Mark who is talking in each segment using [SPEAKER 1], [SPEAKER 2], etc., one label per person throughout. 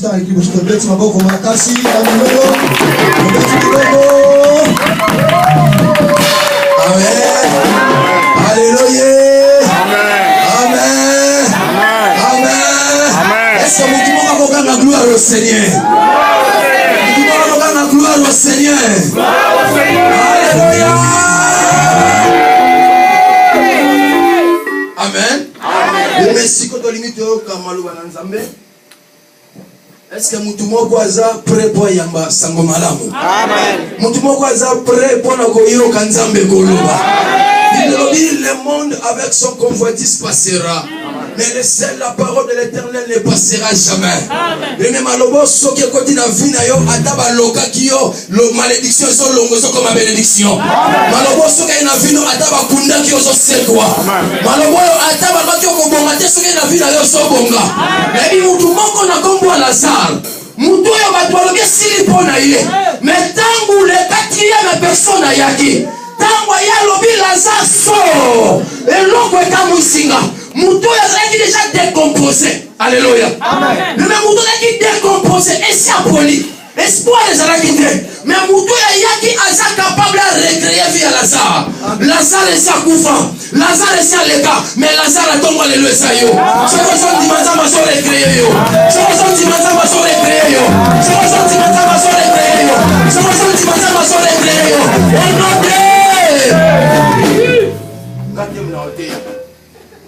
[SPEAKER 1] l'instant avec lui, je te bête ma boque au Makassi, Amen. Alléluia. Amen. Amen. Est-ce que vous pouvez la gloire au Seigneur? Vous pouvez la gloire au Seigneur. Alléluia. Amen. Merci que tu limites au Kamalou Bananzambe. Est-ce que Moutoumoko aza prêt pour Yamba Sangomalamu? Amen. Moutoumoko aza prêt pour Nakoyo Kanzambe Koloba. Le monde avec son convoitise passera. Mais la parole de l'Éternel ne passera jamais. Et même à l'obo, ce qui est côté de la vie, ataba loka kiyo, malédiction sont longues comme ma bénédiction. Malobo, ce qui est la vie, ataba kunda kiyo so sekwa. Malobo, ataba bakyo kobonga te, ce qui est la vie, nayo so bonga. Mais il moutou moko na kombo à Lazare. Moutou yo batwaloge silipo na ye. Mais tangu le 4e personne na yaki. Tango ya lobi Lazare sort. Et l'eau est à Moussinga. Moutou est déjà décomposé. Alléluia. Amen. Le moutou est décomposé. Et c'est poli. Espoir les arakités. Mais moutou est capable de recréer via Lazare. Lazare est à Koufa. Lazare est à l'état. Mais Lazare a tombé le sayo. Je vous sens dimanche à sur recréer. Je vous sens dimanche à sur recréer. Je vous sens dimanche à sur recréer. Je vous sens dimanche à sur recréer. Au nom de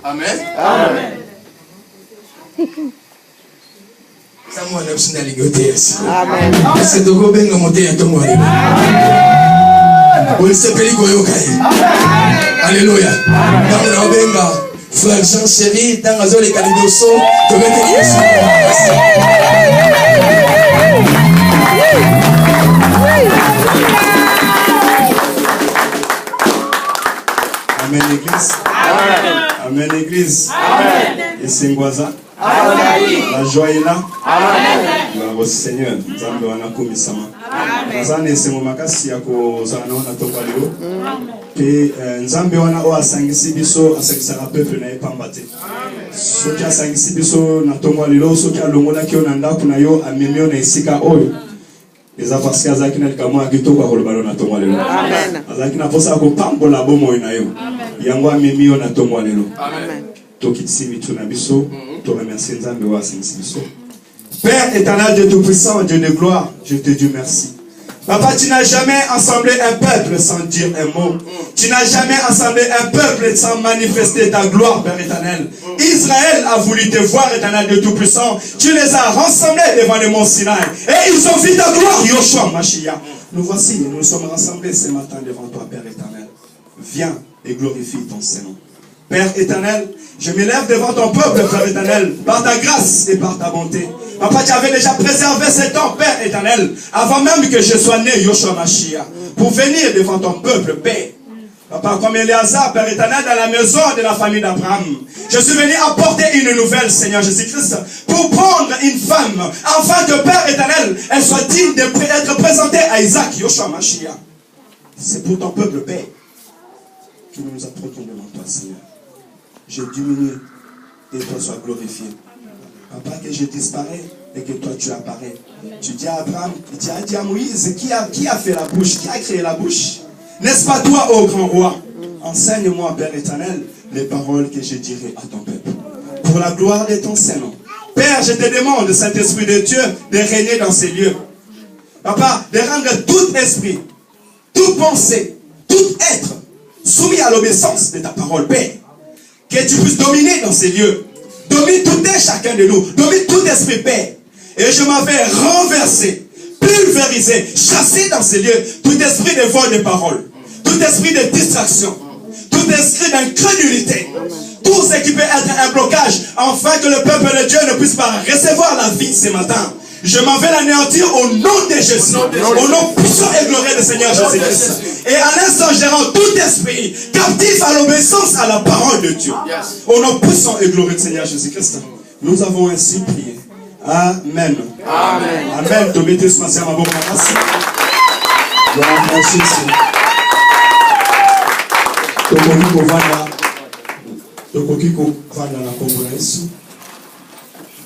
[SPEAKER 1] Amen. Amen. Samuel a besoin d'aller goûter ici. Amen. C'est de go benga monter à ton mari. On se peli goyo kai. Alléluia. Dans la benga, frère Jean chéri, dans la zone de Calidoso, tu veux te
[SPEAKER 2] Amen Église. Amen. Amen Église. Amen. Et Singwaza. La joie est là. Amen. Le Seigneur, Nzambe wana kumisama. Amen. Nazane semo makasi ya kozana na toka leo. Pe Nzambe wana o asangisi biso asangisaka peuple na epambate. Soki asangisi biso na tongo lelo soki alongola ki ona ndako na yo amemio na esika oyo. Les parce que azaki na likamwa kitoko akolobalo na tongo lelo. Amen. Azaki na posa ko pambola bomo na yo. Yango amemio na tongo lelo. Amen. Tokitsi mitu na biso, to remercier Nzambe wa singisi biso. Père éternel, Dieu tout-puissant, Dieu de gloire, je te dis merci. Papa, tu n'as jamais assemblé un peuple sans dire un mot. Tu n'as jamais assemblé un peuple sans manifester ta gloire, Père éternel. Israël a voulu te voir, éternel Dieu tout-puissant. Tu les as rassemblés devant le mont Sinaï. Et ils ont vu ta gloire, Yoshua Mashiach. Nous voici, nous sommes rassemblés ce matin devant toi, Père éternel. Viens et glorifie ton Saint-Nom. Père éternel, je me lève devant ton peuple, Père éternel, par ta grâce et par ta bonté. Papa, tu avais déjà préservé cet temps, Père éternel, avant même que je sois né, Yoshua Mashiach, pour venir devant ton peuple, Père. Papa, comme Éléazar, Père éternel, dans la maison de la famille d'Abraham, je suis venu apporter une nouvelle, Seigneur Jésus-Christ, pour prendre une femme, afin que, Père éternel, elle soit digne d'être présentée à Isaac, Yoshua Mashiach. C'est pour ton peuple, Père, que nous nous apprêtons devant toi, Seigneur. Je diminue et toi sois glorifié. Papa, que je disparais et que toi tu apparais. Tu dis à Abraham, tu as dit à Moïse, qui a fait la bouche, qui a créé la bouche? N'est-ce pas toi, ô grand roi? Enseigne-moi, Père éternel, les paroles que je dirai à ton peuple. Pour la gloire de ton Saint-Nom. Père, je te demande, Saint-Esprit de Dieu, de régner dans ces lieux. Papa, de rendre tout esprit, toute pensée, tout être soumis à l'obéissance de ta parole, Père. Que tu puisses dominer dans ces lieux. Domine tout et chacun de nous. Domine tout esprit, Père. Et je m'en vais renverser, pulvériser, chasser dans ces lieux tout esprit de vol de parole, tout esprit de distraction, tout esprit d'incrédulité, tout ce qui peut être un blocage, afin que le peuple de Dieu ne puisse pas recevoir la vie ce matin. Je m'en vais l'anéantir au nom de Jésus, au nom puissant et glorieux du Seigneur Jésus-Christ. Et à l'instant, je rends tout esprit captif à l'obéissance à la parole de Dieu. Au nom puissant et glorieux du Seigneur Jésus-Christ. Nous avons ainsi prié. Amen. Amen. Amen. Merci.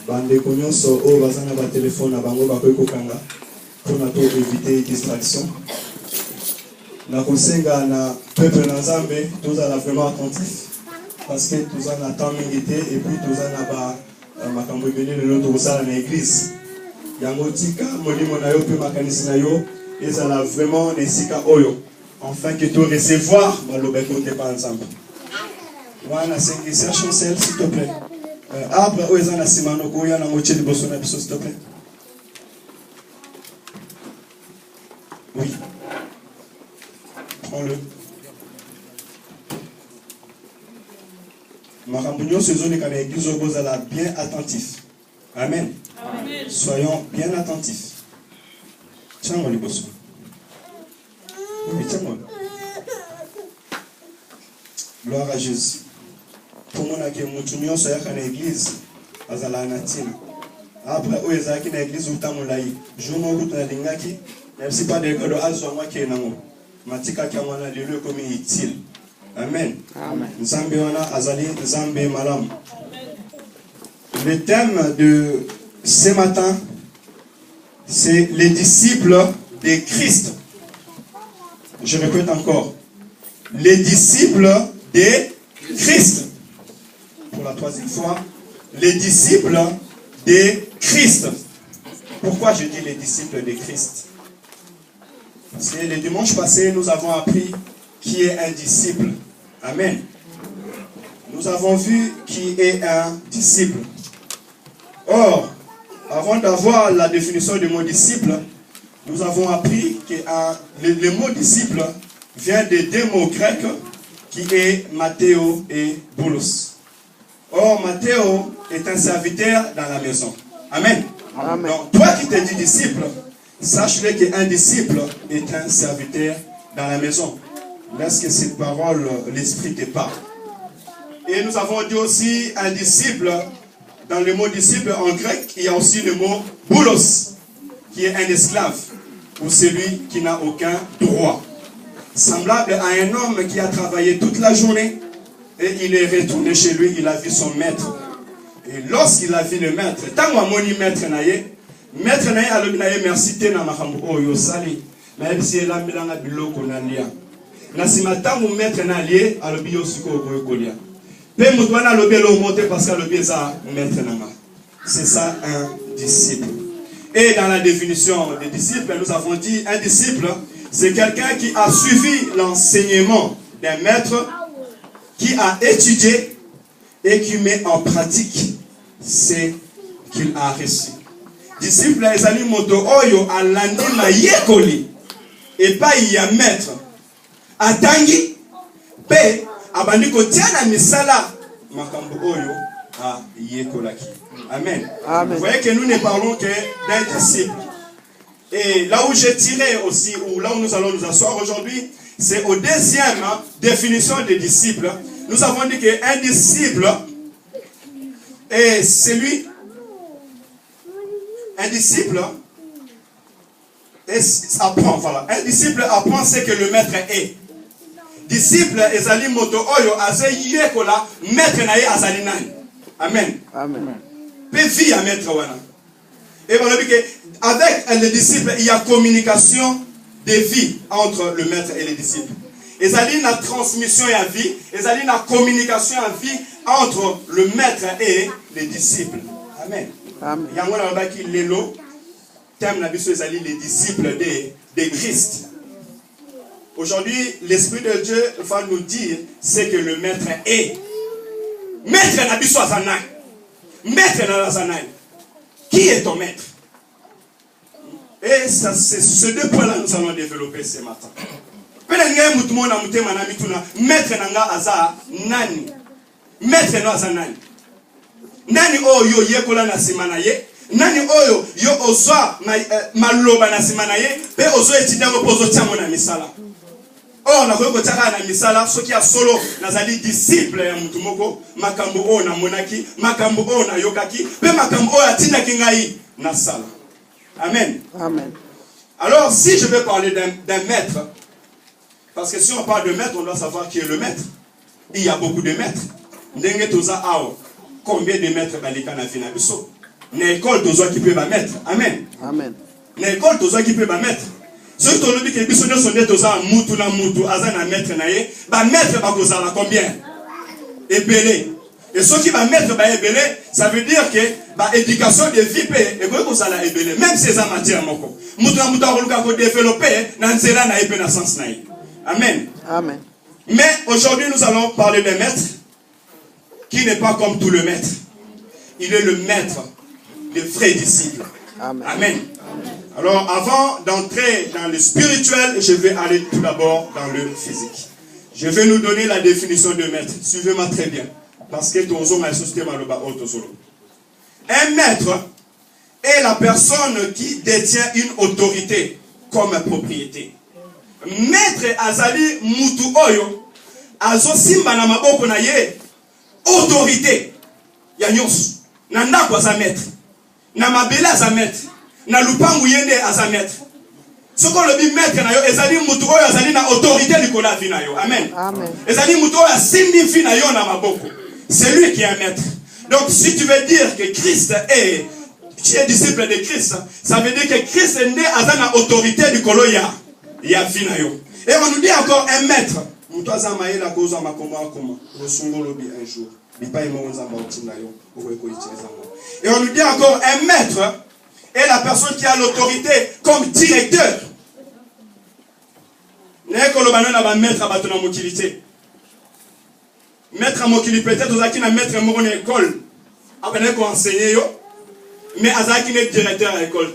[SPEAKER 2] bande nyonso oyo baza na batelefone na bango bakoki kokanga mpona to éviter distraction. Nakosenga na peuple na Nzambe tozala vraiment attentif parce que toza na temps mingi te et puis toza na makambo ebele lelo tokosala na église. Yango tika molimo na yo mpe makanisi na yo ezala vraiment na esika oyo afin que tu recevoir maloba ekote pa Nzambe. Wana sengisa chancel s'il te plaît. Arbre oyo eza na nsima noko oya na motie liboso na biso s'il te plaît. Oui. Prends-le. Makambo nyonso ezoleka na église oyo bozala bien attentif. Amen. Amen. Soyons bien attentifs. Tiens-moi liboso. Oui, tiens-moi. Gloire à Jésus. Pour moi, que mutu nyonso yaka na église azala na tina. Après oyo ezalaki na église utamolai. Jour moko tunalingaki, même si pas de cadeau azwa ke nango. Matika ki amwana lelo comme utile. Amen. Amen. Nzambe wana azali Nzambe malamu. Le thème de ce matin, c'est les disciples de Christ. Je répète encore. Les disciples de Christ. Pour la troisième fois, les disciples de Christ. Pourquoi je dis les disciples de Christ? Parce que le dimanche passé, nous avons appris qui est un disciple. Amen. Nous avons vu qui est un disciple. Or, avant d'avoir la définition du mot disciple, nous avons appris que le mot disciple vient de deux mots grecs qui est Matthéo et Boulos. Or, Matthéo est un serviteur dans la maison. Amen. Amen. Donc, toi qui te dis disciple, sache-le qu'un disciple est un serviteur dans la maison. Lorsque cette parole, l'esprit te parle. Et nous avons dit aussi un disciple. Dans le mot disciple en grec, il y a aussi le mot boulos, qui est un esclave, ou celui qui n'a aucun droit. Semblable à un homme qui a travaillé toute la journée, et il est retourné chez lui, il a vu son maître. Et lorsqu'il a vu le maître, tant que mon maître naye a le naye merci te na makambo oyo sali, mais si elle a mis dans la biloko nalia. Nasima tant mon maître naye a le bio suko kolia. C'est ça un disciple. Et dans la définition des disciples, nous avons dit un disciple, c'est quelqu'un qui a suivi l'enseignement d'un maître, qui a étudié et qui met en pratique ce qu'il a reçu. Disciple, ezali moto oyo alandi na yekoli et pas y a maître. Atangi pe abandi kotiana misala makambo oyo a yekolaki. Amen. Amen. Vous voyez que nous ne parlons que d'un disciple. Et là où j'ai tiré aussi, ou là où nous allons nous asseoir aujourd'hui, c'est au deuxième définition des disciples. Nous avons dit qu'un disciple est celui, un disciple apprend, voilà. Un disciple apprend ce que le maître est. Disciple ezali moto oyo aze yekola maître na ye azali nani. Amen. Amen. Pe vie à maître wana. Et voilà que avec le disciple il y a communication de vie entre le maître et les disciples. Ezali na transmission à vie, ezali na communication à vie entre le maître et les disciples. Amen. Amen. Yango na baki lelo thème na biso ezali les disciples de Christ. Aujourd'hui, l'Esprit de Dieu va nous dire ce que le maître est. Maître Nabiso Azanai. Maître Nazanai. Qui est ton maître? Et ça, c'est ce deux points-là que nous allons développer ce matin. Maître Nanga Aza Nani. Maître Nazanai. Nani oyo yekola na simanaye. Nani oyo yo ozwa maloba na simanaye. Pe ozo etida reposo tiamo na misala. Or, na koyoko taka na misala, ceux qui a solo, nazali disciple ya mutumoko, makambo o na monaki, makambo o na yokaki, pe makambo o atina kingai na sala. Amen. Amen. Alors, si je vais parler d'un maître, parce que si on parle de maître, on doit savoir qui est le maître. Il y a beaucoup de maîtres. Ndenge toza ao, combien de maîtres balika na finabiso? na école tozwa qui peut ba mettre. Amen.
[SPEAKER 3] Amen.
[SPEAKER 2] Na école tozwa qui peut ba mettre. Ceux qui ont dit que biso nyonso nde toza mutu na mutu aza na maître na ye, ba maître ba kozala combien? Ebele. Et ceux qui va mettre ba ebele, ça veut dire que ba éducation de vie pe e ko kozala ebele, même ces matières moko. Mutu na mutu akoluka ko développer na nzela na epé na sens na ye. Amen.
[SPEAKER 3] Amen.
[SPEAKER 2] Mais aujourd'hui nous allons parler d'un maître qui n'est pas comme tout le maître. Il est le maître des vrais disciples.
[SPEAKER 3] Amen.
[SPEAKER 2] Amen. Alors, avant d'entrer dans le spirituel, je vais aller tout d'abord dans le physique. Je vais nous donner la définition de maître. Suivez-moi très bien. Parce que un maître est la personne qui détient une autorité comme propriété. Maître azali mutu oyo azo simba na maboko na ye autorité ya nyonso. Na ndako aza maître. Na mabele aza maître. Na lupangu yende aza maître. Soko lobi maître na yo ezali mutu oyo azali na autorité likola vi na yo. Amen.
[SPEAKER 3] Amen.
[SPEAKER 2] Ezali mutu oyo asimbi vi na yo na maboko. C'est lui qui est un maître. Donc si tu veux dire que Christ est, tu es disciple de Christ, ça veut dire que Christ est né aza na autorité likolo ya vi na yo. Et on nous dit encore un maître. Mutu aza maela koza makomba akoma. Rosungo lobi un jour. Et on nous dit encore un maître est la personne qui a l'autorité comme directeur. Maître à mokili peut-être aux na maître mon école. Après qu'on enseigner yo, mais azaki n'est directeur à l'école.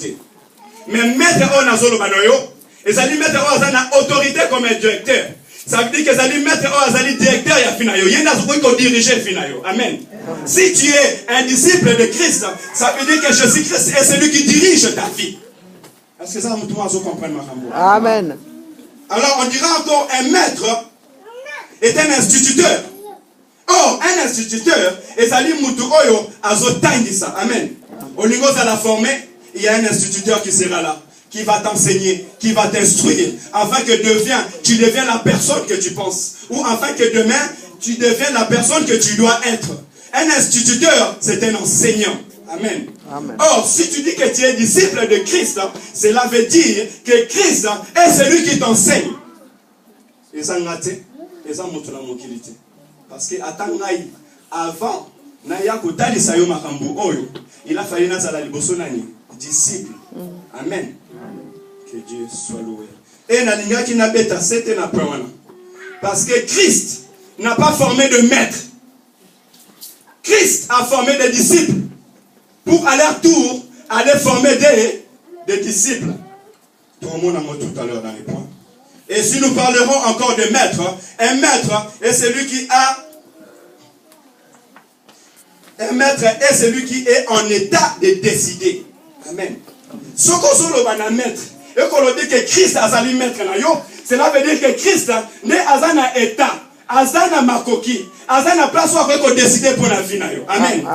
[SPEAKER 2] Mais maître on a zolo banoyo, et ça dit maître on a autorité comme un directeur. Ça veut dire que ça dit maître ou azali directeur ya finayo. Yenda zoko ko diriger finayo. Amen. Si tu es un disciple de Christ, ça veut dire que Jésus-Christ est celui qui dirige ta vie. Est-ce que ça tout le monde comprend ma femme?
[SPEAKER 3] Amen.
[SPEAKER 2] Alors on dira encore un maître est un instituteur. Oh, un instituteur est ali mutu oyo azotangisa. Amen. Au niveau de la formée, il y a un instituteur qui sera là, qui va t'enseigner, qui va t'instruire, afin que tu deviens la personne que tu penses, ou afin que demain, tu deviens la personne que tu dois être. Un instituteur, c'est un enseignant. Amen.
[SPEAKER 3] Amen.
[SPEAKER 2] Or, si tu dis que tu es disciple de Christ, cela veut dire que Christ est celui qui t'enseigne. Et ça, et ça montre la mobilité. Parce que avant, il a fallu disciple. Amen. Que Dieu soit loué. Et Nalinga qui n'a pas c'était na point. Parce que Christ n'a pas formé de maître. Christ a formé des disciples pour à leur tour aller former des disciples. Tout le monde a montré tout à l'heure dans les points. Et si nous parlerons encore de maître, un maître est celui qui a un maître est celui qui est en état de décider. Amen. Ce qu'on se maître, et qu'on dit que Christ a sali maître na yo, cela veut dire que Christ n'est azana état, azana makoki, azana place où on décider pour la vie na yo. Amen.